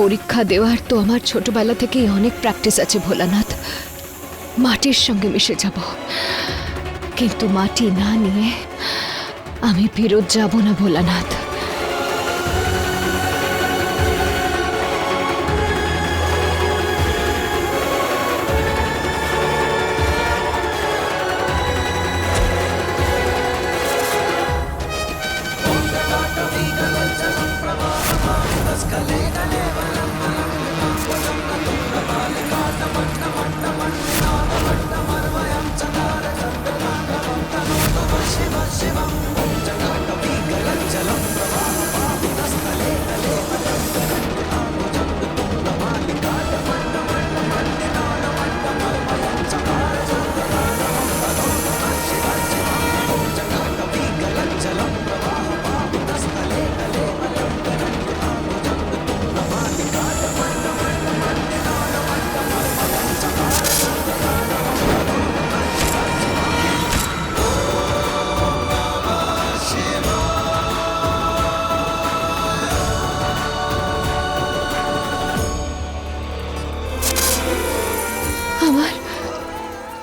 পরীক্ষা দেওয়ার তো আমার ছোটবেলা থেকেই অনেক প্র্যাকটিস আছে ভোলানাথ। মাটির সঙ্গে মিশে যাব, কিন্তু মাটি না নিয়ে আমি ফেরত যাব না ভোলানাথ।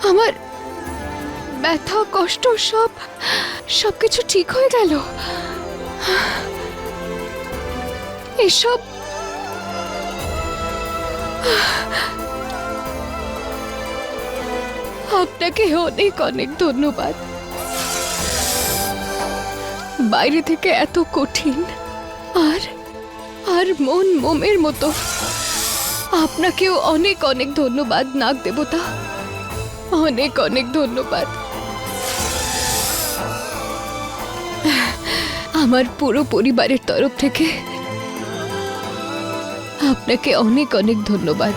আমার ব্যথা কষ্ট সবকিছু ঠিক হয়ে গেল। এসব আপনাকে অনেক অনেক ধন্যবাদ। বাইরে থেকে এত কঠিন আর মন মোমের মতো। আপনাকেও অনেক অনেক ধন্যবাদ নাগ দেবতা, অনেক অনেক ধন্যবাদ। আমার পুরো পরিবারের তরফ থেকে আপনাকে অনেক অনেক ধন্যবাদ।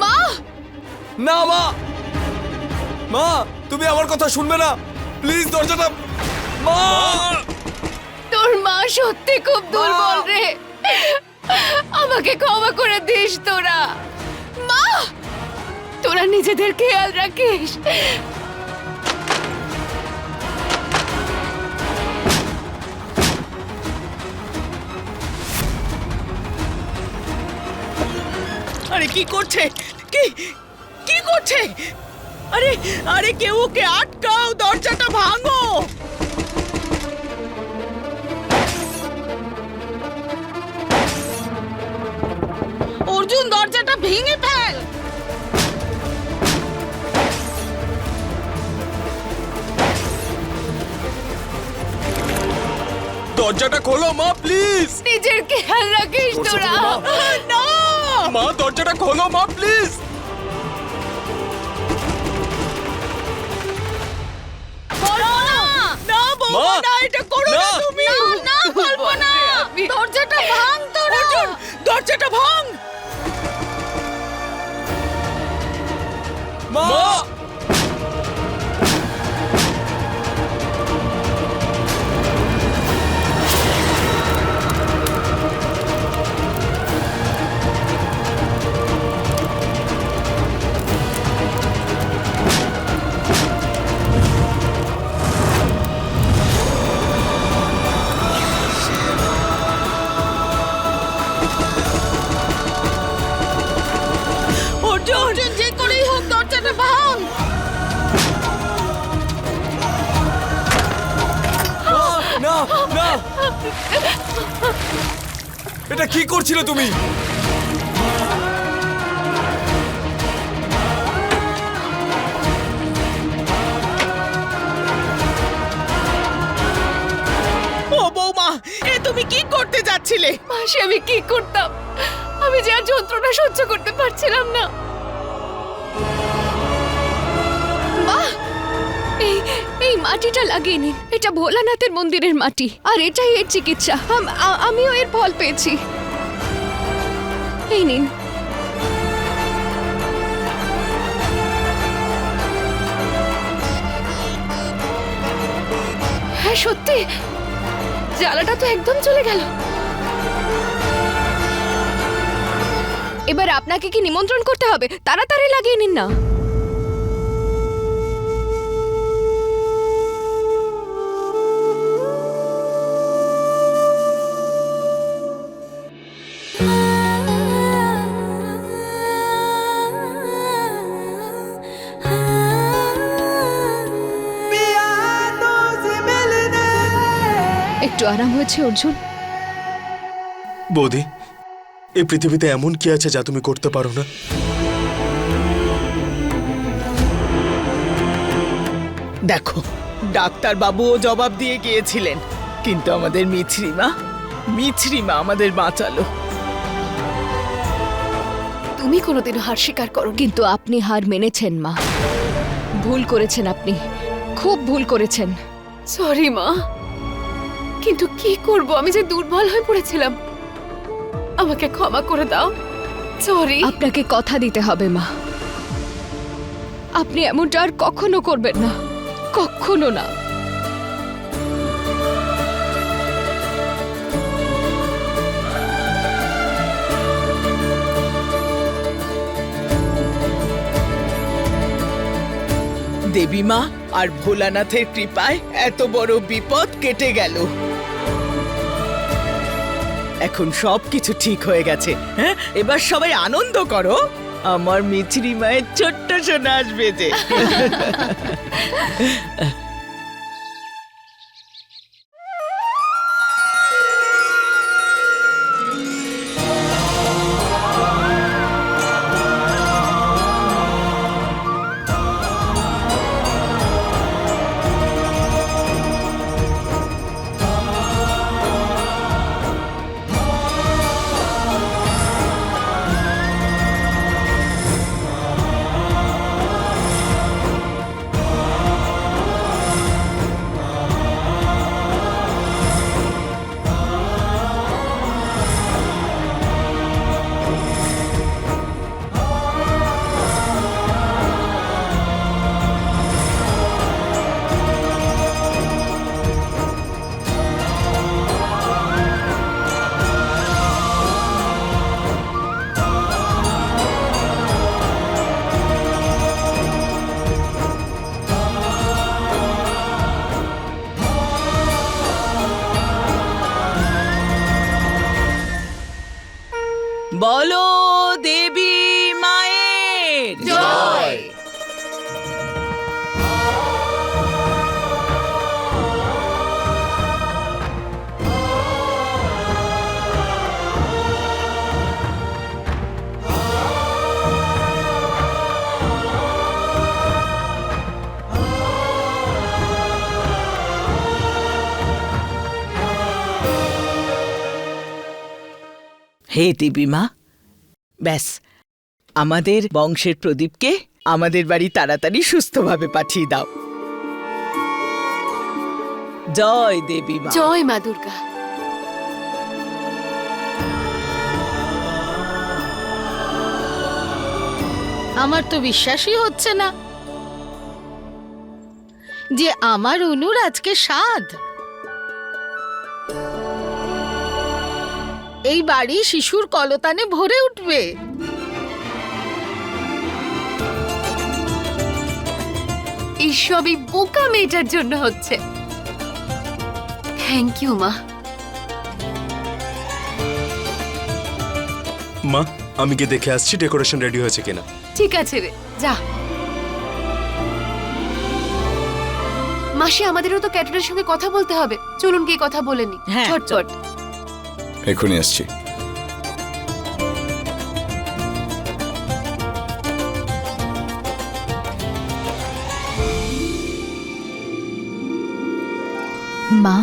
মা! না মা, মা তুমি আমার কথা শুনবে না, প্লিজ দরজাটা। মা! তোর মা সত্যি খুব দুর্বল রে, আমাকে ক্ষমা করে দিস তোরা। মা, তোরা নিজেদের খেয়াল রাখিস। আরে কি করছে? কি কি করছে? আরে আরে কেউ ওকে আটকাও, দরজাটা ভাঙো। অর্জুন, দরজাটা ভেঙে ফেল। দরজাটা খোলো মা, প্লিজ। নিজের খেয়াল রাখিস তোরা। না মা দরজাটা খোলো মা, প্লিজ। না বৌমা, মা! না এটা করো না না! তুমি। না বলবো না। দরজাটা ভাঙ তোরা। অর্জুন, দরজাটা ভাঙ। মা! অর্জুন, যে করেই হোক দরজাটা ভাঙ। না না, এটা কি করছিলে তুমি? ও বৌমা, এ তুমি কি করতে যাচ্ছিলে? মাসে আমি কি করতাম? আমি যে আর যন্ত্রণা সহ্য করতে পারছিলাম না। মা, এই মাটিটা লাগিয়ে নিন। এটা ভোলানাথের মন্দিরের মাটি, আর এটাই এর চিকিৎসা। আমিও এর ফল পেয়েছি। এই নিন। হ্যাঁ সত্যি, জ্বালাটা তো একদম চলে গেল। এবার আপনাকে কি নিমন্ত্রণ করতে হবে? তাড়াতাড়ি লাগিয়ে নিন না। একটু আরাম হয়েছে অর্জুন? বৌদি, এই পৃথিবীতে এমন কি আছে যা তুমি করতে পারো না? দেখো, ডাক্তার বাবুও জবাব দিয়ে গিয়েছিলেন, কিন্তু আমাদের মিছরি মা আমাদের বাঁচালো। তুমি কোনোদিনও হার স্বীকার করো, কিন্তু আপনি হার মেনেছেন মা। ভুল করেছেন আপনি, খুব ভুল করেছেন। সরি মা, কিন্তু কি করব, আমি যে দুর্বল হয়ে পড়েছিলাম। আমাকে ক্ষমা করে দাও। সরি। আপনাকে কথা দিতে হবে মা, আপনি এমনটা আর কখনো করবেন না, কখনো না। দেবী মা আর ভোলানাথের কৃপায় এত বড় বিপদ কেটে গেল। এখন সবকিছু ঠিক হয়ে গেছে। হ্যাঁ, এবার সবাই আনন্দ করো, আমার মিছরি মায়ের ছোট্ট সোনা আসবে যে। বলো দেবী মায়ের জয়। হে দেবী মা, ব্যাস আমাদের বংশের প্রদীপকে আমাদের বাড়ি তাড়াতাড়ি সুস্থভাবে পাঠিয়ে দাও। জয় দেবী মা। জয় মা দুর্গা। আমার তো বিশ্বাসই হচ্ছে না যে আমার অনুর আজকে সাধ। এই বাড়ি শিশুর কলতানে ভরে উঠবে। এই সবই বোকা মেয়েটার জন্য হচ্ছে। থ্যাংক ইউ মা। মা, আমি গিয়ে দেখে আসছি ডেকোরেশন রেডি হয়েছে কিনা। ঠিক আছে রে, যা। মাসি, আমাদেরও তো ক্যাটারের সঙ্গে কথা বলতে হবে, চলুন গিয়ে কথা বলে নি। হ্যাঁ, ঝটপট। এখনই আসছি। মা,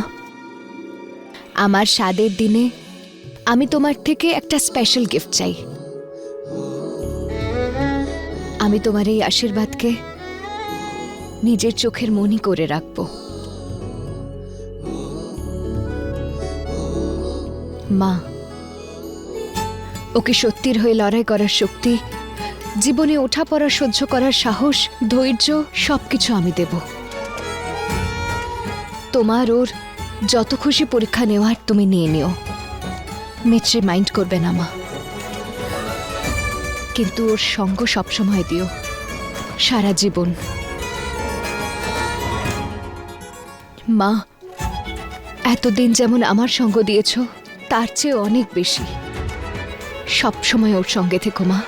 আমার স্বাদের দিনে আমি তোমার থেকে একটা স্পেশাল গিফট চাই। আমি তোমার এই আশীর্বাদকে নিজের চোখের মনি করে রাখবো। মা, ওকে সত্যির হয়ে লড়াই করার শক্তি, জীবনে ওঠা পড়া সহ্য করার সাহস, ধৈর্য সবকিছু আমি দেব। তোমার ওর যত খুশি পরীক্ষা নেওয়ার তুমি নিয়ে নিও, মিছরি মাইন্ড করবে না মা। কিন্তু ওর সঙ্গ সবসময় দিও, সারা জীবন। মা, এতদিন যেমন আমার সঙ্গ দিয়েছ তার চেয়ে অনেক বেশি সবসময় ওর সঙ্গে থেকো মা।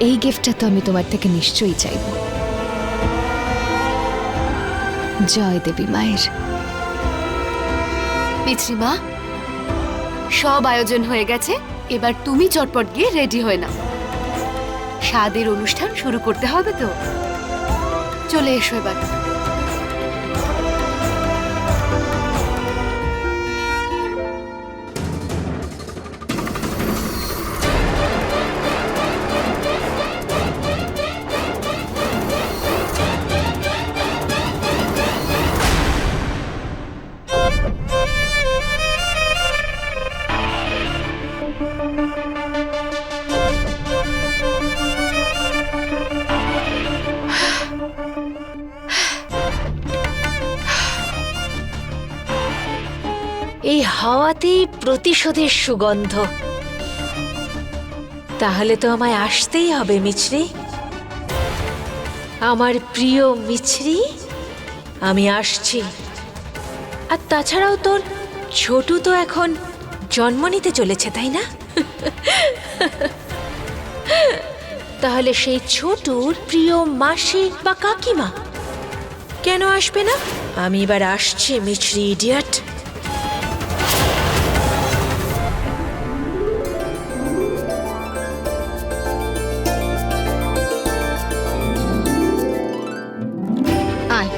এই গিফটটা তো আমি তোমার থেকে নিশ্চয়ই চাইব। জয় দেবী মায়ের। পিতৃমা, সব আয়োজন হয়ে গেছে, এবার তুমি চটপট গিয়ে রেডি হয়ে নাও। স্বাদের অনুষ্ঠান শুরু করতে হবে তো। চলে এসো এবার। এই হাওয়াতেই প্রতিশোধের সুগন্ধ। তাহলে তো আমায় আসতেই হবে মিছরি, আমার প্রিয় মিছরি। আমি আসছি। আর তাছাড়াও তোর ছোটু তো এখন জন্ম নিতে চলেছে, তাই না? তাহলে সেই ছোটুর প্রিয় মাসি বা কাকিমা কেন আসবে না? আমি এবার আসছি মিছরি, ইডিয়ট। আয়।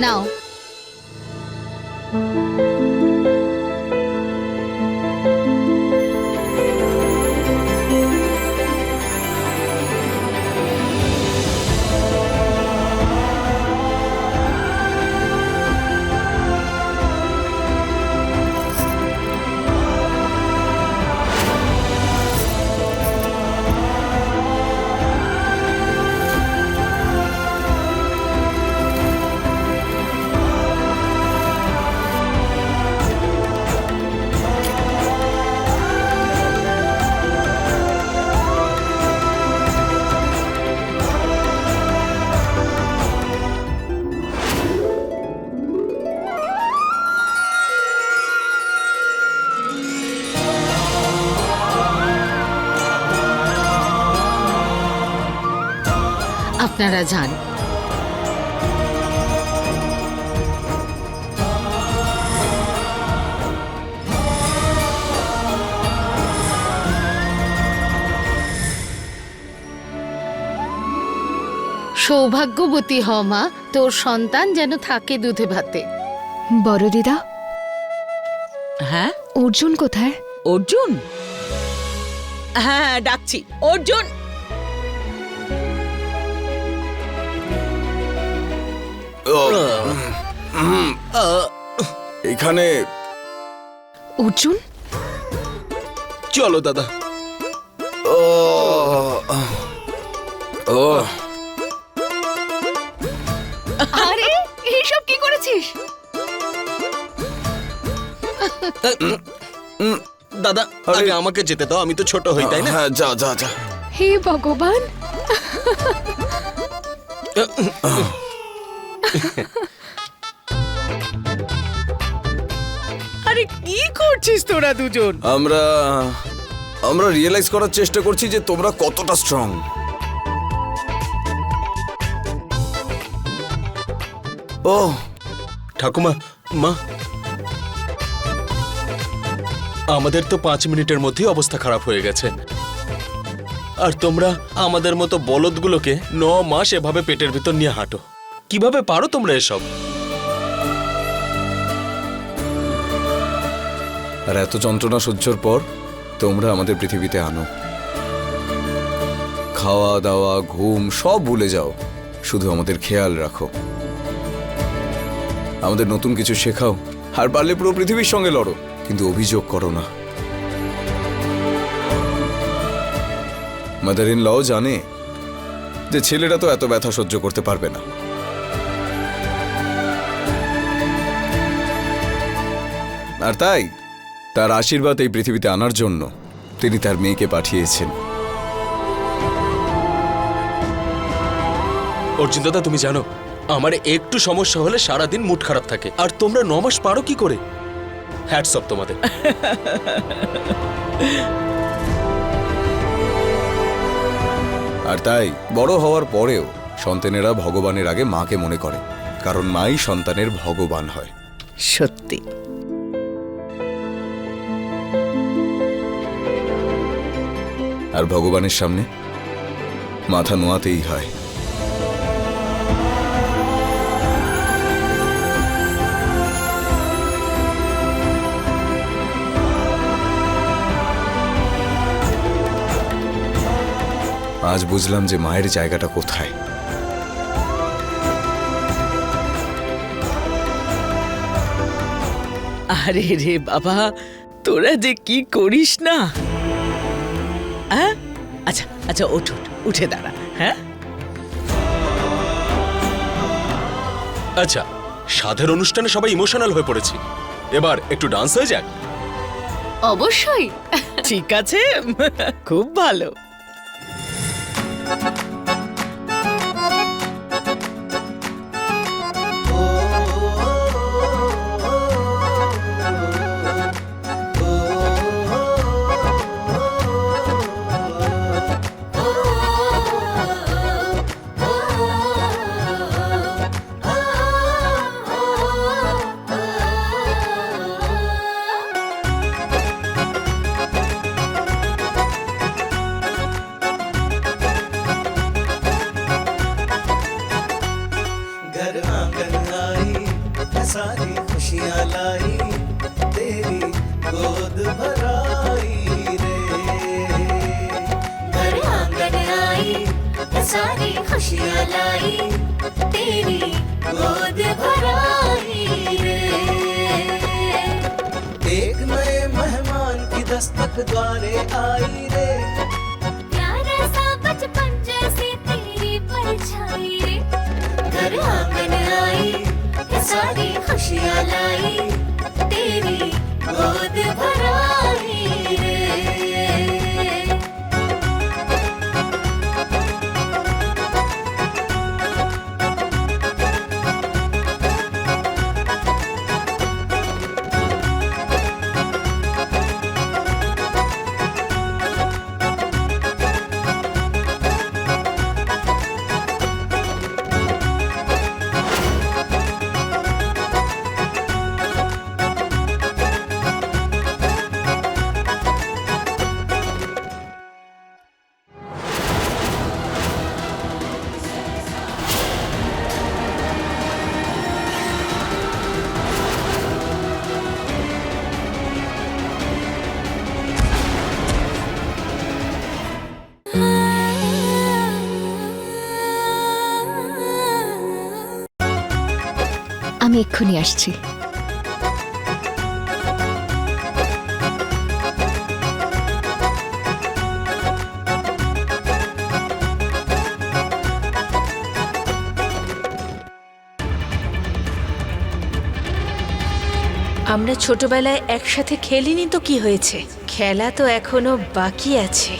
নাও। আপনারা যান। সৌভাগ্যবতী হ মা, তোর সন্তান যেন থাকে দুধে ভাতে। বড় দিদা, হ্যাঁ অর্জুন কোথায়? অর্জুন? হ্যাঁ ডাকছি। অর্জুন! এখানে অর্জুন? চলো দাদা। ও ও আরে এইসব কি করেছিস? দাদা আগে আমাকে যেতে দাও, আমি তো ছোট হই, তাই না? হ্যাঁ, যা যা যা। হে ভগবান! কি করছিস তোরা দুজন? আমরা আমরা রিয়েলাইজ করার চেষ্টা করছি যে তোমরা কতটা স্ট্রং। ও ঠাকুমা, মা, আমাদের তো 5 মিনিটের মধ্যেই অবস্থা খারাপ হয়ে গেছে, আর তোমরা আমাদের মতো বলদগুলোকে 9 মাস এভাবে পেটের ভিতর নিয়ে হাঁটো। কিভাবে পারো তোমরা এসব? আর এত যন্ত্রণা সহ্যর পর তোমরা আমাদের পৃথিবীতে আনো। খাওয়া দাওয়া ঘুম সব ভুলে যাও, শুধু আমাদের খেয়াল রাখো। আমাদের নতুন কিছু শেখাও, আর পারলে পুরো পৃথিবীর সঙ্গে লড়ো, কিন্তু অভিযোগ করো না। মাদার ইন লও জানে যে ছেলেরা তো এত ব্যথা সহ্য করতে পারবে না। আর তাই তার আশীর্বাদ এই পৃথিবীতে আনার জন্য তিনি তার মেয়েকে পাঠিয়েছেন। অর্জুন দাদা, তুমি জানো আমার একটু সমস্যা হলে সারাদিন মুড খারাপ থাকে, আর তোমরা 9 মাস পারো কি করে? হ্যাটস অফ তোমাদের। আর তাই বড় হওয়ার পরেও সন্তানেরা ভগবানের আগে মাকে মনে করে, কারণ মাই সন্তানের ভগবান হয়। সত্যি। আর ভগবানের সামনে মাথা নোয়াতেই হয়। আজ বুঝলাম যে মায়ের জায়গাটা কোথায়। আরে রে বাবা, তোরা যে কি করিস না। হ্যাঁ, আচ্ছা আচ্ছা, ওঠ ওঠ, উঠে দাঁড়া। হ্যাঁ, আচ্ছা, সাধের অনুষ্ঠানে সবাই ইমোশনাল হয়ে পড়েছি, এবার একটু ডান্স হয়ে যাক। অবশ্যই। ঠিক আছে, খুব ভালো। घर आंगन आई सारी खुशियां लाई तेरी गोद भराई रे। घर आंगन आई सारी खुशियां लाई तेरी गोद भराई रे। एक नए मेहमान की दस्तक द्वारे आई रे। प्यारा सा बचपन जैसी तेरी परछाई रे। घर आंगन आई सारी खुशियां लाई तेरी गोद भराई रे। আমি এক্ষুনি আসছি। আমরা ছোটবেলায় একসাথে খেলিনি তো কি হয়েছে, খেলা তো এখনো বাকি আছে।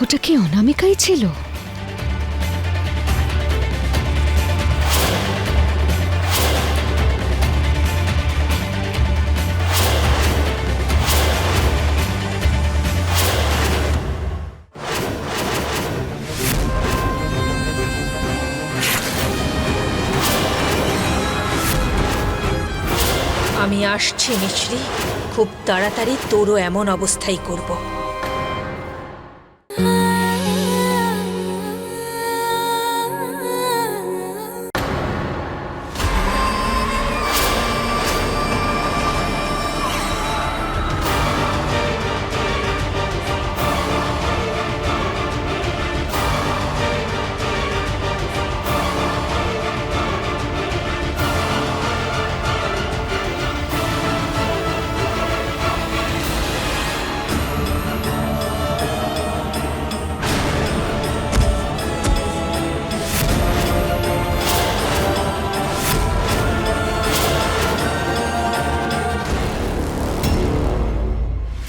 ওটা কি অনামিকাই ছিল? আসছি মিছরি, খুব তাড়াতাড়ি তোরও এমন অবস্থাই করব।